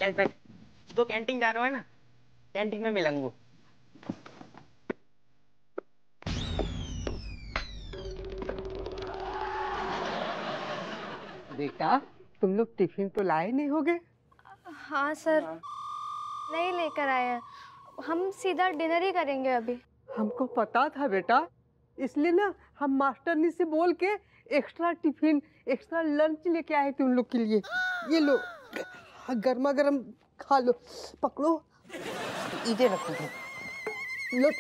चल पे तो कैंटीन जा रहा है ना, कैंटीन में मिलेंगे। बेटा तुम लोग टिफिन तो लाए नहीं होगे? हाँ सर, नहीं लेकर आए हैं। हम सीधा डिनर ही करेंगे अभी। हमको पता था बेटा, इसलिए ना हम मास्टरनी से बोल के एक्स्ट्रा टिफिन एक्स्ट्रा लंच लेके आए थे उन लोग के लिए। ये लो गर्मा गर्म खा लो, पकड़ो, इधर रखो लो।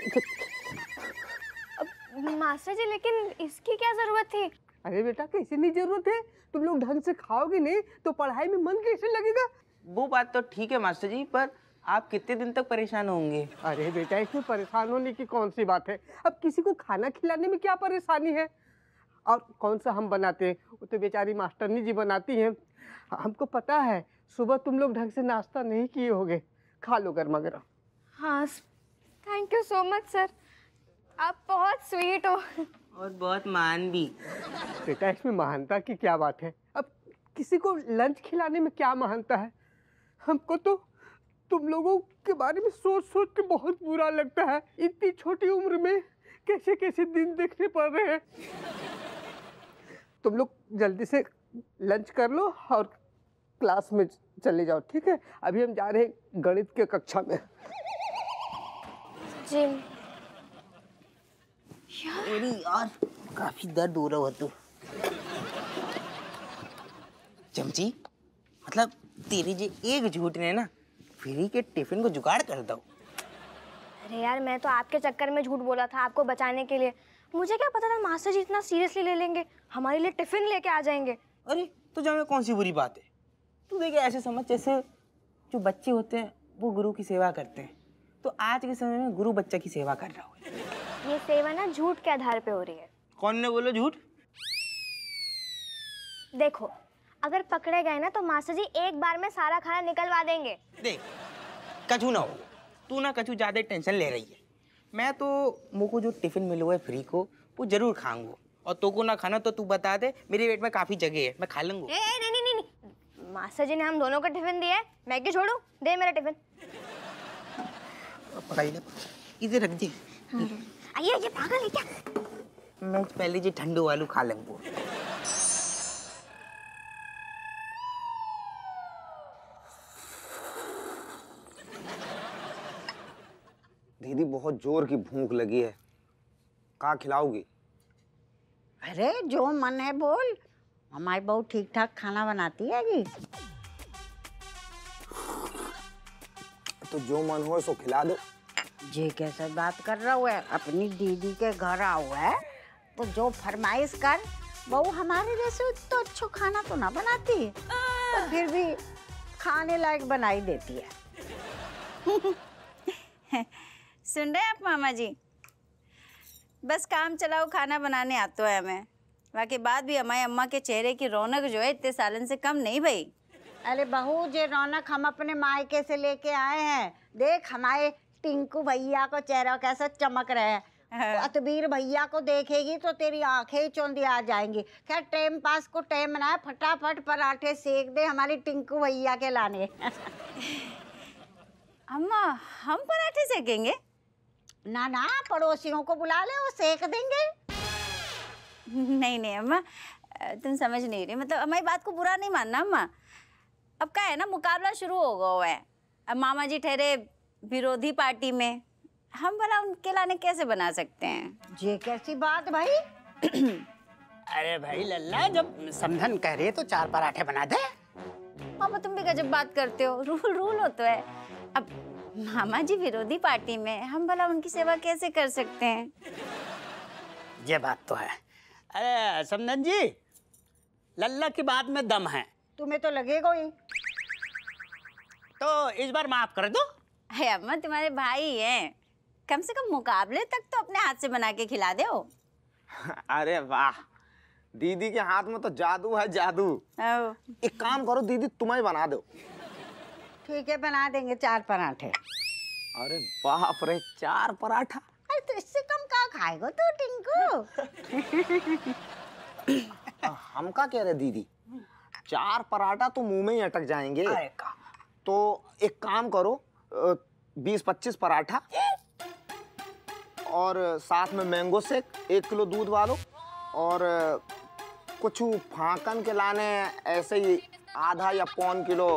मास्टर जी लेकिन इसकी क्या जरूरत थी? अरे बेटा कैसे नहीं जरूरत है, तुम लोग ढंग से खाओगे नहीं तो पढ़ाई में मन कैसे लगेगा? वो बात तो ठीक है मास्टर जी, पर आप कितने दिन तक परेशान होंगे? अरे बेटा इसमें परेशान होने की कौन सी बात है, अब किसी को खाना खिलाने में क्या परेशानी है? और कौन सा हम बनाते हैं, वो तो बेचारी मास्टरनी जी बनाती हैं। हमको पता है सुबह तुम लोग ढंग से नाश्ता नहीं किए होगे, खा लो गर्मा गर्म। हाँ thank you so much sir, आप बहुत स्वीट हो। और बहुत मान भी। बेटा इसमें महानता की क्या बात है, अब किसी को लंच खिलाने में क्या महानता है? हमको तो तुम लोगों के बारे में सोच सोच के बहुत बुरा लगता है, इतनी छोटी उम्र में कैसे कैसे दिन देखने पड़ रहे हैं। तुम लोग जल्दी से लंच कर लो और क्लास में चले जाओ, ठीक है? अभी हम जा रहे हैं गणित के कक्षा में। जी यार काफी दर्द हो रहा हो तू। चमची, मतलब तेरी जे एक झूठ ने ना फ्री के टिफिन को जुगाड़ कर दो। अरे यार मैं तो आपके चक्कर में झूठ बोला था आपको बचाने के लिए। मुझे क्या पता था मास्टर जी इतना सीरियसली ले लेंगे, हमारे लिए टिफिन लेके आ जाएंगे। अरे तुझे में कौन सी बुरी बात है? तू देखे ऐसे समझ जैसे जो बच्चे होते हैं वो गुरु की सेवा करते हैं, तो आज के समय में गुरु बच्चा की सेवा कर रहा है। ये सेवा ना झूठ के आधार पे हो रही है। कौन ने बोला झूठ? देखो अगर पकड़े गए ना तो मास्टर जी एक बार में सारा खाना निकलवा देंगे। देख कछु ना हो, तू ना कछु ज्यादा टेंशन ले रही है। मैं तो मुझको जो टिफिन मिलो है फ्री को वो जरूर खाऊंगा, और तो को ना खाना तो तू बता दे, मेरे पेट में काफी जगह है, मैं खा लूंगा। नहीं, मास्टर जी ने हम दोनों को टिफिन दिया है, मैं क्यों छोड़ू? दे मेरा टिफिन। पकड़ ले, इधर रख दे। ये पागल है क्या? मैं पहले जी ठंडू आलू खा लूंगा। दीदी बहुत जोर की भूख लगी है, कहाँ खिलाओगी? अरे जो मन है बोल, हमारी बहू ठीक ठाक खाना बनाती है जी। तो जो मन हो सो खिला दो। जी कैसे बात कर रहा हुआ है, अपनी दीदी के घर आ हुआ है तो जो फरमाइश कर। बहू हमारे जैसे तो अच्छा खाना तो ना बनाती है, तो फिर भी खाने लायक बनाई देती है। सुन रहे हैं आप मामा जी? बस काम चलाओ खाना बनाने आता है हमें, बाकी बात भी हमारी अम्मा के चेहरे की रौनक जो है इतने सालन से कम नहीं भाई। अरे बहू जे रौनक हम अपने मायके से लेके आए हैं, देख हमारे टिंकू भैया को चेहरा कैसा चमक रहा है। अतबीर भैया को देखेगी तो तेरी आंखें ही चौंधी आ जाएंगी। खैर टाइम पास को टाइम बनाए, फटाफट पराठे सेक दे हमारी टिंकू भैया के लाने। अम्मा हम पराठे सेकेंगे? ना ना पड़ोसियों को बुला ले, वो सेक देंगे। नहीं नहीं अम्मा, तुम समझ नहीं रही, मतलब हमारी बात को बुरा नहीं मानना अम्मा। अब क्या है ना, मुकाबला शुरू हो गया हुआ है। अब मामा जी ठहरे विरोधी पार्टी में, हम भला उनके लाने कैसे बना सकते हैं? ये कैसी बात भाई? अरे भाई लल्ला, जब समधन कह रही है तो 4 पराठे बना दे। पापा तुम भी गजब बात करते हो, रूल रूल हो तो है। अब मामा जी विरोधी पार्टी में, हम भला उनकी सेवा कैसे कर सकते हैं? ये बात तो है। अरे समधन जी, लल्ला की बात में दम है। तुम्हें तो लगेगा ही। तो इस बार माफ कर दो। अरे अम्मा तुम्हारे भाई हैं, कम से कम मुकाबले तक तो अपने हाथ से बना के खिला दो। अरे वाह, दीदी के हाथ में तो जादू है, जादू। एक काम करो दीदी, तुम्हें बना दो। ठीक है बना देंगे 4 पराठे। अरे बाप रे, 4 पराठा? अरे तो इससे कम कहाँ खाएगा तू टिंकू? हम क्या कह रहे दीदी, 4 पराठा तो मुंह में ही अटक जाएंगे। तो एक काम करो, 20-25 पराठा और साथ में मैंगो शेक 1 किलो दूध वालो, और कुछ फाकन के लाने ऐसे ही आधा या पौन किलो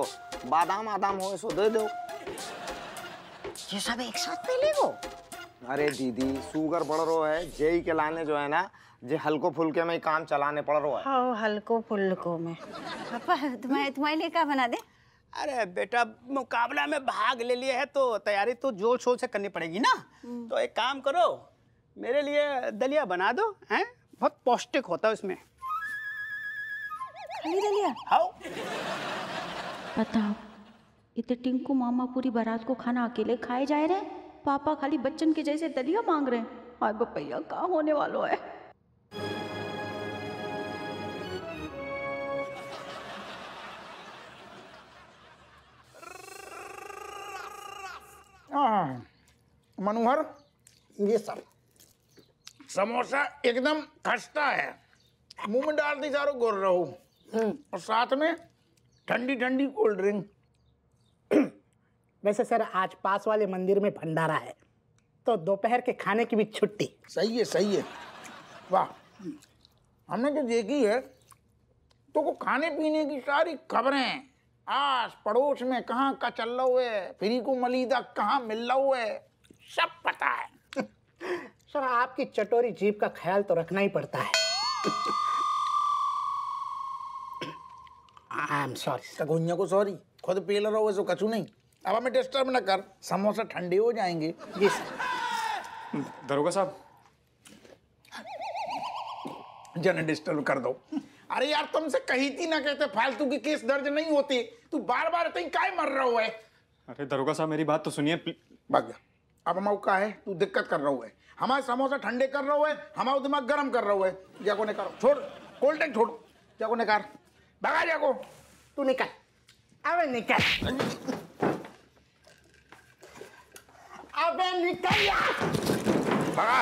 बादाम आदाम हो सो दे दो। ये सब एक साथ में ले लो। अरे दीदी शुगर बढ़ रो है, जेई के लाने जो है ना, जे हल्को फुल्के में ही काम चलाने पड़ रहा है। हाँ, हल्को फुल्को में। पापा तुम्हारे लिए क्या बना दे? अरे बेटा, मुकाबला में भाग ले लिया है तो तैयारी तो जोर शोर से करनी पड़ेगी ना। तो एक काम करो, मेरे लिए दलिया बना दो, हैं? बहुत पौष्टिक होता है उसमें। खाली दलिया? हाँ। बताओ, इतने टिंकू मामा पूरी बारात को खाना अकेले खाए जा रहे हैं, पापा खाली बच्चन के जैसे दलिया मांग रहे हैं। हाय बपैया, कहाँ होने वालों है? मनोहर, ये सब समोसा एकदम खस्ता है, मुंह में डालते सारो गोर रहो, और साथ में ठंडी ठंडी कोल्ड ड्रिंक। वैसे सर आज पास वाले मंदिर में भंडारा है, तो दोपहर के खाने की भी छुट्टी। सही है, सही है। वाह, हमने जो देखी है तो को खाने पीने की सारी खबरें आस पड़ोस में कहाँ का चल रहा है, फ्री को मलीदा कहाँ मिल रहा है, सब पता है। सर आपकी चटोरी जीभ का ख्याल तो रखना ही पड़ता है। I am sorry. तगुनिया को सॉरी, खुद पीला रहो सो कछु नहीं। अब हमें डिस्टर्ब न कर, समोसा ठंडे हो जाएंगे। जी सर। दरोगा साहब, जन डिस्टर्ब कर दो। अरे यार, तुमसे कही थी ना कहते फालतू की केस दर्ज नहीं होती, तू बार बार तुम काय मर रहा है। अरे दरोगा साहब मेरी बात तो सुनिए। भाग जा, अब मौका है, तू दिक्कत कर रहा है, हमारे समोसा ठंडे कर रहा है, हमारा दिमाग गर्म कर रहा है। जाको निकाल, छोड़ कोल्ड ड्रिंक छोड़, जाको निकाल, भगा जाको। तू निकल, अबे निकल, अबे निकल यार, भगा।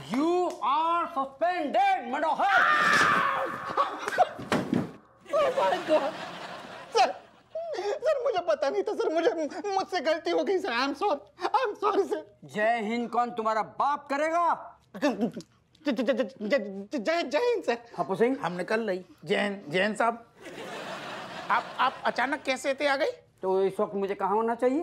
You are suspended, Manohar. Oh my God, sir मुझे पता नहीं था सर, मुझसे गलती हो गई sir. I am sorry sir. जय हिंद कौन तुम्हारा बाप करेगा? जय हिंद सर। हप्पू सिंह, हम निकल रही। जैन साहब, आप अचानक कैसे थे आ गई? तो इस वक्त मुझे कहाँ होना चाहिए?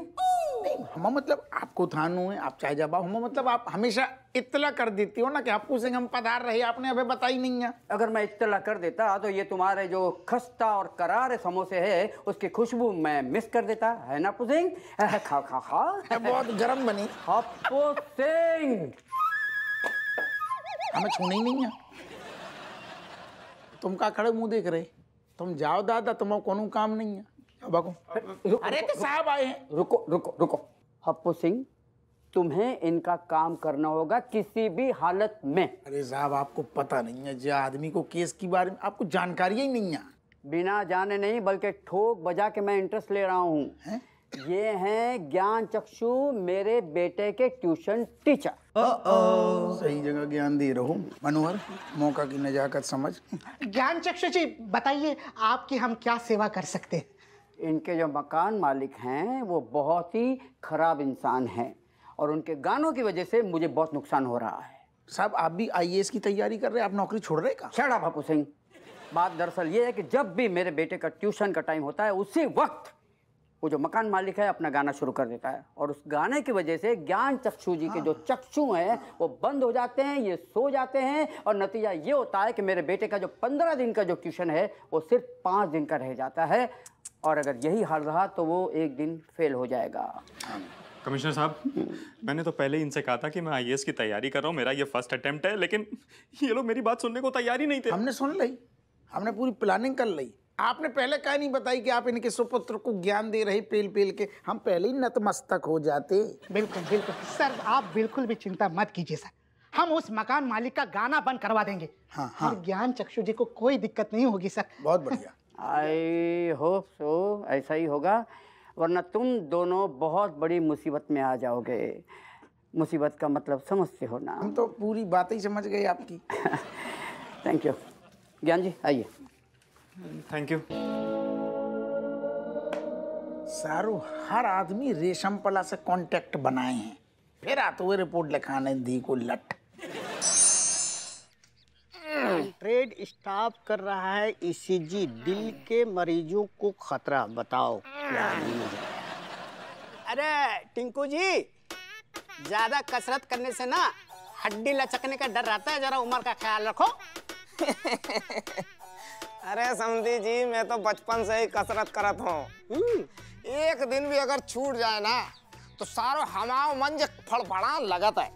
नहीं, हम मतलब आपको थानू है, आप चाहे जब हम मतलब आप हमेशा इत्तला कर देती हो ना कि हप्पू सिंह हम पधार रहे, आपने अभी बताई नहीं है। अगर मैं इत्तला कर देता तो ये तुम्हारे जो खस्ता और करारे समोसे है उसकी खुशबू मैं मिस कर देता, है ना हप्पू सिंह? खा खा खा। बहुत गर्म बनी। हप्पू सिंह, हमें छूना ही नहीं है। तुम का खड़े मुंह देख रहे? तुम जाओ दादा, तुम्हारा कोनो काम नहीं है। अरे तो साहब आए हैं। रुको रुको रुको। हप्पू सिंह, तुम्हें इनका काम करना होगा किसी भी हालत में। अरे साहब, आपको पता नहीं है, जो आदमी को केस के बारे में आपको जानकारी ही नहीं है। बिना जाने नहीं बल्कि ठोक बजा के मैं इंटरेस्ट ले रहा हूँ। ये हैं ज्ञान चक्षु, मेरे बेटे के ट्यूशन टीचर। सही जगह ज्ञान दे रहा हूँ मनोहर, मौका की नजाकत समझ। ज्ञान चक्षु जी, बताइए आपकी हम क्या सेवा कर सकते हैं? इनके जो मकान मालिक हैं वो बहुत ही खराब इंसान हैं और उनके गानों की वजह से मुझे बहुत नुकसान हो रहा है। साहब, आप भी आईएएस की तैयारी कर रहे हैं, आप नौकरी छोड़ रहे का? Shut up Happu Singh. बात दरअसल ये है कि जब भी मेरे बेटे का ट्यूशन का टाइम होता है उसी वक्त वो जो मकान मालिक है अपना गाना शुरू कर देता है और उस गाने की वजह से ज्ञान चक्षु जी के जो चक्षु हैं वो बंद हो जाते हैं, ये सो जाते हैं और नतीजा ये होता है कि मेरे बेटे का जो 15 दिन का जो ट्यूशन है वो सिर्फ 5 दिन का रह जाता है और अगर यही हाल रहा तो वो एक दिन फेल हो जाएगा। कमिश्नर साहब, मैंने तो पहले इनसे कहा था कि मैं आईएएस की तैयारी कर रहा हूँ, मेरा ये फर्स्ट अटेम्प्ट है, लेकिन ये लोग मेरी बात सुनने को तैयार ही नहीं थे। हमने सुन ली, हमने पूरी प्लानिंग कर ली। आपने पहले क्या नहीं बताई कि आप इनके सुपुत्र को ज्ञान दे रहे पेल पेल के, हम पहले ही नतमस्तक हो जाते। बिल्कुल बिल्कुल सर, आप बिल्कुल भी चिंता मत कीजिए सर, हम उस मकान मालिक का गाना बंद करवा देंगे। हाँ। और ज्ञान चक्षु जी को कोई दिक्कत नहीं होगी सर। बहुत बढ़िया। आई होप सो ऐसा ही होगा, वरना तुम दोनों बहुत बड़ी मुसीबत में आ जाओगे। मुसीबत का मतलब समझते हो ना? हम तो पूरी बात ही समझ गए आपकी। Thank you. ज्ञान जी आइए। Thank you. सारू हर आदमी रेशमपला से कांटेक्ट बनाए हैं, फिर आते हुए रिपोर्ट लिखाने दी को लट। ट्रेड स्टाफ कर रहा है ईसीजी, दिल के मरीजों को खतरा, बताओ क्या न्यूज़ है? अरे टिंकू जी, ज्यादा कसरत करने से ना हड्डी लचकने का डर रहता है, जरा उम्र का ख्याल रखो। अरे समधी जी, मैं तो बचपन से ही कसरत करत हूँ। एक दिन भी अगर छूट जाए ना तो सारो हमाओ मंज फड़फड़ा लगत है।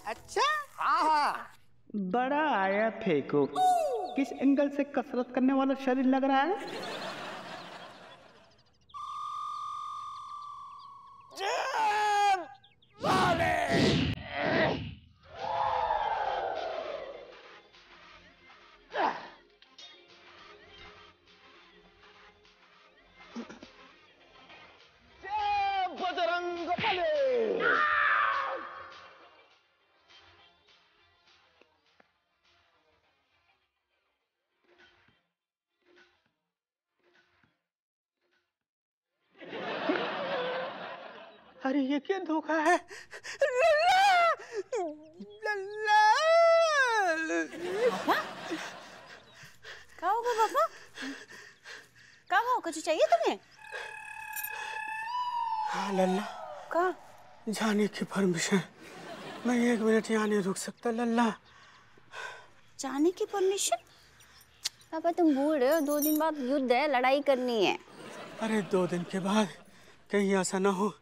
अच्छा, हाँ। बड़ा आया फेंको, किस एंगल से कसरत करने वाला शरीर लग रहा है? बजरंग बली। अरे ये क्या धोखा है? लल्ला! लल्ला! क्या होगा पापा? क्या हो, कुछ चाहिए तुम्हें? हाँ लल्ला, कहाँ? जाने की परमिशन। मैं 1 मिनट यहाँ नहीं रुक सकता लल्ला। जाने की परमिशन? पापा तुम भूल रहे हो, 2 दिन बाद युद्ध है, लड़ाई करनी है। अरे 2 दिन के बाद कहीं ऐसा ना हो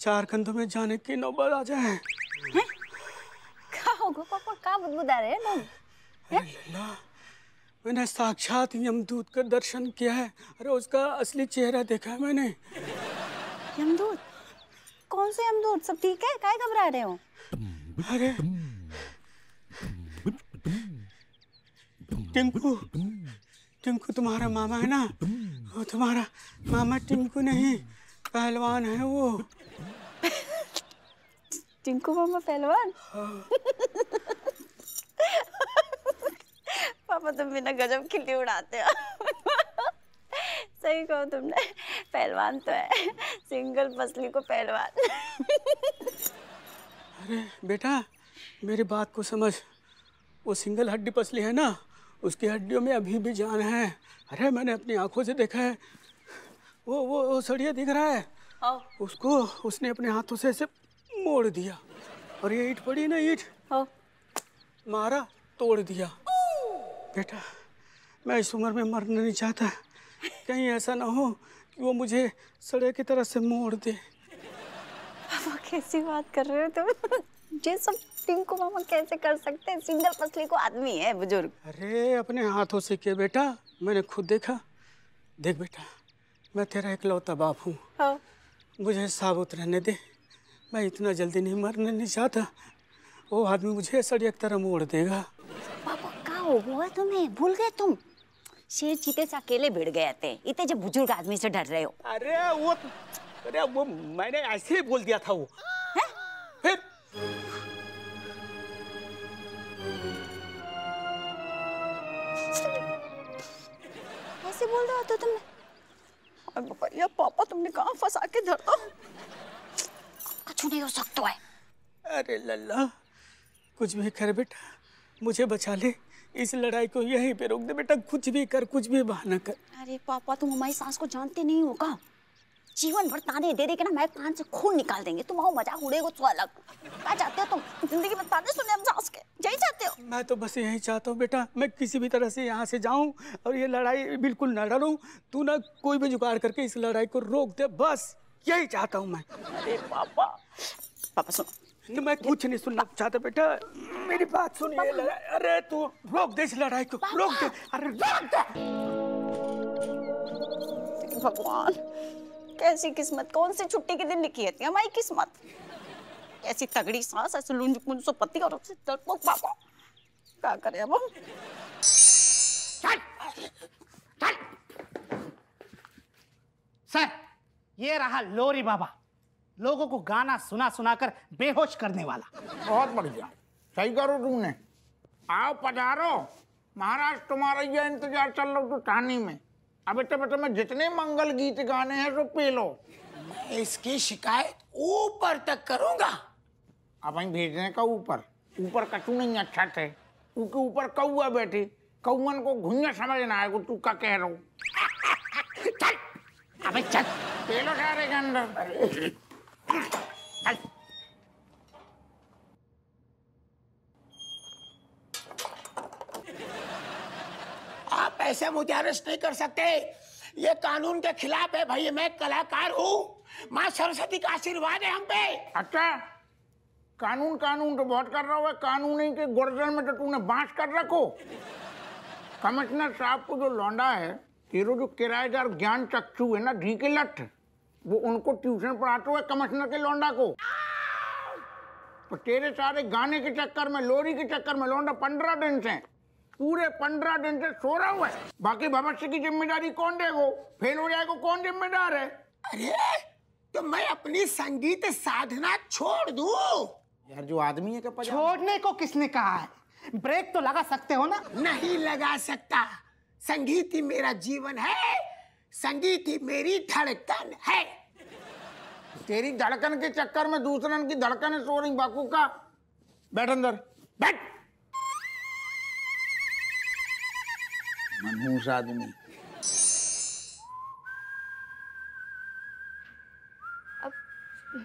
4 कंधों में जाने की नौबत आ जाए। क्या होगा पापा, क्या बुदबुदा रहे हैं तुम? अरे लल्ला, मैंने साक्षात यमदूत का दर्शन किया है। अरे उसका असली चेहरा देखा है मैंने। यमदूत? कौन से यमदूत? सब ठीक है? काहे घबरा रहे हो? अरे टिंकू, टिंकू तुम्हारा मामा है ना? वो तुम्हारा मामा टिंकू नहीं, पहलवान है वो। टिंकू मामा पहलवान? पापा तुम बिना गजब खिल्ली उड़ाते हो। सही कहो तुमने, पहलवान तो है, सिंगल पसली को पहलवान। अरे बेटा, मेरी बात को समझ। वो सिंगल हड्डी पसली है ना, उसकी हड्डियों में अभी भी जान है। अरे मैंने अपनी आंखों से देखा है। वो सड़िया दिख रहा है, उसको उसने अपने हाथों से ऐसे मोड़ दिया, और ये ईंट पड़ी ना, ईंट मारा, तोड़ दिया। बेटा, मैं इस उम्र में मरना नहीं चाहता। कहीं ऐसा ना हो कि वो मुझे सड़े की तरह से मोड़ दे। पापा कैसी बात कर रहे हो तुम? ये सब टिंकू मामा कैसे कर सकते हैं? सिंगल पसली को आदमी है, बुजुर्ग। अरे अपने हाथों से किया बेटा, मैंने खुद देखा। देख बेटा, मैं तेरा इकलौता बाप हूँ, मुझे साबुत रहने दे। मैं इतना जल्दी नहीं मरना नहीं चाहता। वो आदमी मुझे सड़िया की तरह मोड़ देगा। पापा क्या हो गया तुम्हें? भूल गए तुम? शेर चीते से अकेले भिड़ गए थे, इतने जब बुजुर्ग आदमी से डर रहे हो। अरे वो मैंने ऐसे ही बोल दिया था। वो है? फिर ऐसे बोल रहे हो तो तुमने? अरे भैया पापा, तुमने कहाँ फंसा के धर दो? कुछ नहीं हो सकता है। अरे लल्ला, कुछ भी कर बेटा, मुझे बचा ले। इस लड़ाई को यहीं पे रोक दे बेटा, कुछ भी कर, कुछ भी बहाना कर। अरे पापा, तुम हमारी सास को जानते नहीं हो का? जीवन भर ताने दे के ना मैं कान से खून निकाल देंगे। तुम आओ मजाक उड़ेगा तो अलग। क्या चाहते हो तुम? जिंदगी में ताने सुने हम सास के, यही चाहते हो? मैं तो बस यही चाहता हूँ बेटा, मैं किसी भी तरह से यहाँ से जाऊँ और ये लड़ाई बिल्कुल न लड़ूं। तू ना कोई भी जुगाड़ करके इस लड़ाई को रोक दे, बस यही चाहता हूँ मैं। अरे पापा, पापा सुनो, मैं कुछ नहीं सुनना चाहता बेटा, मेरी बात सुन। ये लड़ाई, अरे तू रोक दे इस लड़ाई को, रोक दे। अरे रोक दे। भगवान, कैसी किस्मत, कौन सी छुट्टी के दिन लिखी है हमारी किस्मत? ऐसी तगड़ी सांस, ऐसे लुंज पुंज सो पति और उससे डरपोक पापा। क्या करें अब हम? सर, ये रहा लोरी बाबा, लोगों को गाना सुना सुना कर बेहोश करने वाला। बहुत बढ़िया, सही करो तुमने। आओ पधारो महाराज, तुम्हारा ये इंतजार चल रहा तो कहानी में। अब तो मैं जितने मंगल गीत गाने हैं तो पी लो। मैं इसकी शिकायत ऊपर तक करूंगा। अब वहीं भेजने का ऊपर ऊपर कचू नहीं अच्छा थे, उसके ऊपर कौआ बैठी, कौवन को घुइया समझना है तू का कह रहा हूँ। चल अबे चल, पी लो सारे के अंदर। आप ऐसे मुझे अरेस्ट नहीं कर सकते, ये कानून के खिलाफ है भाई। मैं कलाकार हूँ, माँ सरस्वती का आशीर्वाद है हम पे। अच्छा, कानून कानून तो बहुत कर रहा है, कानून ही के गर्दन में तो तूने बांस कर रखो। कमिश्नर साहब को जो लौंडा है, तेरो जो किराएदार ज्ञान चक्षु है ना, धी के लठ, वो उनको ट्यूशन पढ़ाते हुए कमिश्नर के लौंडा को। तो तेरे सारे गाने के चक्कर में, लोरी के चक्कर में लौंडा 15 दिन से, पूरे 15 दिन से सो रहा हुआ है। बाकी भविष्य की जिम्मेदारी कौन देगा? फेल हो जाएगा कौन जिम्मेदार है? अरे तो मैं अपनी संगीत साधना छोड़ दूं? यार जो आदमी है क्या छोड़ने को किसने कहा है? ब्रेक तो लगा सकते हो ना? नहीं लगा सकता। संगीत ही मेरा जीवन है, संगीत ही मेरी धड़कन है। तेरी धड़कन के चक्कर में दूसरन की धड़कन सो रही बाकू का। बैठ अंदर, बैठ। मनहूस आदमी। अब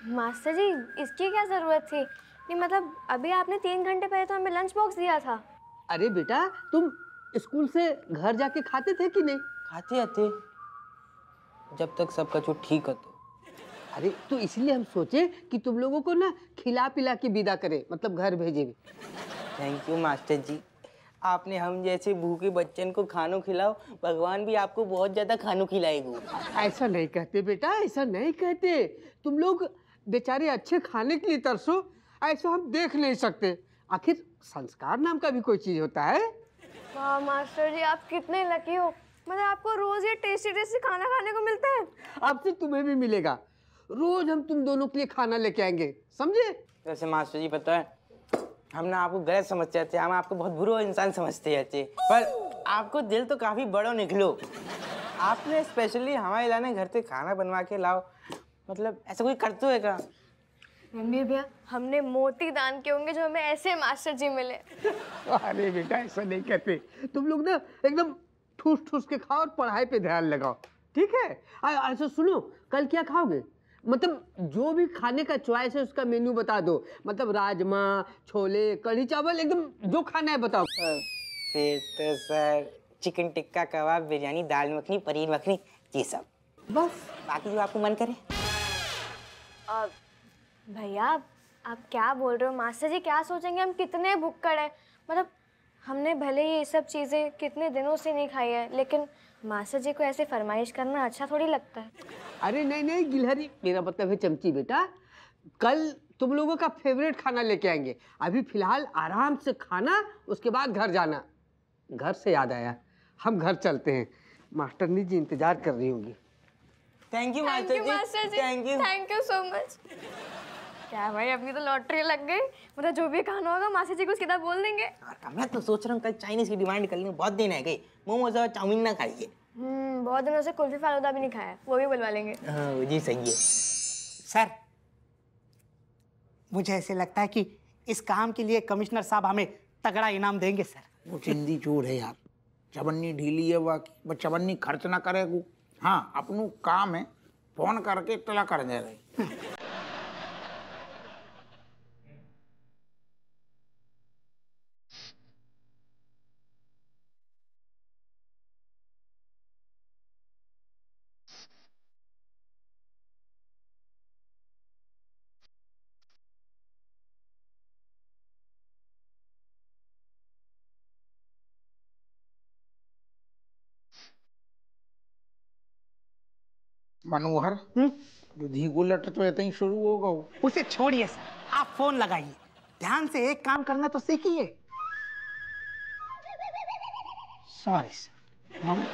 मास्टर जी इसकी क्या जरूरत थी? नहीं मतलब अभी आपने 3 घंटे पहले तो हमें लंच बॉक्स दिया था। अरे बेटा, तुम स्कूल से घर जाके खाते थे कि नहीं? खाते थे जब तक सब कछु ठीक हो। अरे तो इसलिए हम सोचे कि तुम लोगों को ना खिला पिला के विदा करें, मतलब घर भेजे। थैंक यू मास्टर जी, आपने हम जैसे भूखे बच्चन को खानों खिलाओ, भगवान भी आपको बहुत ज्यादा खानों खिलाएगा। ऐसा नहीं कहते बेटा, ऐसा नहीं कहते। तुम लोग बेचारे अच्छे खाने के लिए तरसो, ऐसा हम देख नहीं सकते। आखिर संस्कार नाम का भी कोई चीज होता है। वाह मास्टर जी, आप कितने लकी हो। मतलब आपको रोज ये टेस्टी टेस्टी खाना खाने को मिलता है। अब से तुम्हें भी मिलेगा। रोज हम तुम दोनों के लिए खाना लेके आएंगे, समझे? वैसे मास्टर जी पता है, हम ना आपको गलत समझते थे, हम आपको बहुत बुरा इंसान समझते थे, पर आपको दिल तो काफी बड़ा निकलो। आपने स्पेशली हमारे लाने घर से खाना बनवा के लाओ, मतलब ऐसा कोई करते है क्या? रणबीर भैया, हमने मोती दान किए होंगे जो हमें ऐसे मास्टर जी मिले। अरे बेटा ऐसा नहीं कहते। तुम लोग ना एकदम ठूस ठूस के खाओ और पढ़ाई पे ध्यान लगाओ, ठीक है? ऐसा सुनो, कल क्या खाओगे? मतलब जो भी खाने का चॉइस है उसका मेन्यू बता दो। मतलब राजमा, छोले, कढ़ी चावल, एकदम जो खाना है बताओ। फिर तो सर चिकन टिक्का, कबाब, बिरयानी, दाल मखनी, पनीर मखनी, ये सब बस। बाकी जो आपको मन करे। भैया आप क्या बोल रहे हो? मास्टर जी क्या सोचेंगे हम कितने भुक्कड़ हैं। मतलब हमने भले ही ये सब चीज़ें कितने दिनों से नहीं खाई है, लेकिन मास्टर जी को ऐसे फरमाइश करना अच्छा थोड़ी लगता है। अरे नहीं नहीं गिलहरी, मेरा मतलब है चमची बेटा, कल तुम लोगों का फेवरेट खाना लेके आएंगे। अभी फिलहाल आराम से खाना, उसके बाद घर जाना। घर से याद आया, हम घर चलते हैं, मास्टरनी जी इंतजार कर रही होंगी। Thank you master ji, thank you so much. क्या भाई, अपनी तो लॉटरी लग गई। मतलब जो भी खाना होगा मास्टर जी को सीधा बोल देंगे। मैं तो सोच रहा हूँ कल चाइनीज की डिमांड कर लेंगे, बहुत दिन है गई, मोमोज और चाउमीन ना खाइए। बहुत दिनों से कुल्फी फालूदा भी नहीं खाया, वो भी बुलवा लेंगे। हाँ जी सही है। सर मुझे ऐसे लगता है कि इस काम के लिए कमिश्नर साहब हमें तगड़ा इनाम देंगे सर। वो चिंदी चूड़ है यार, चवन्नी ढीली है बाकी, वो चवन्नी खर्च ना करे को। हाँ अपनों काम है, फोन करके इतला कर दे रही। मनोहर, जो धीगुलट तो ऐसे ही शुरू होगा। उसे छोड़िए सर, आप फोन लगाइए, ध्यान से एक काम करना तो सीखिए। Sorry sir.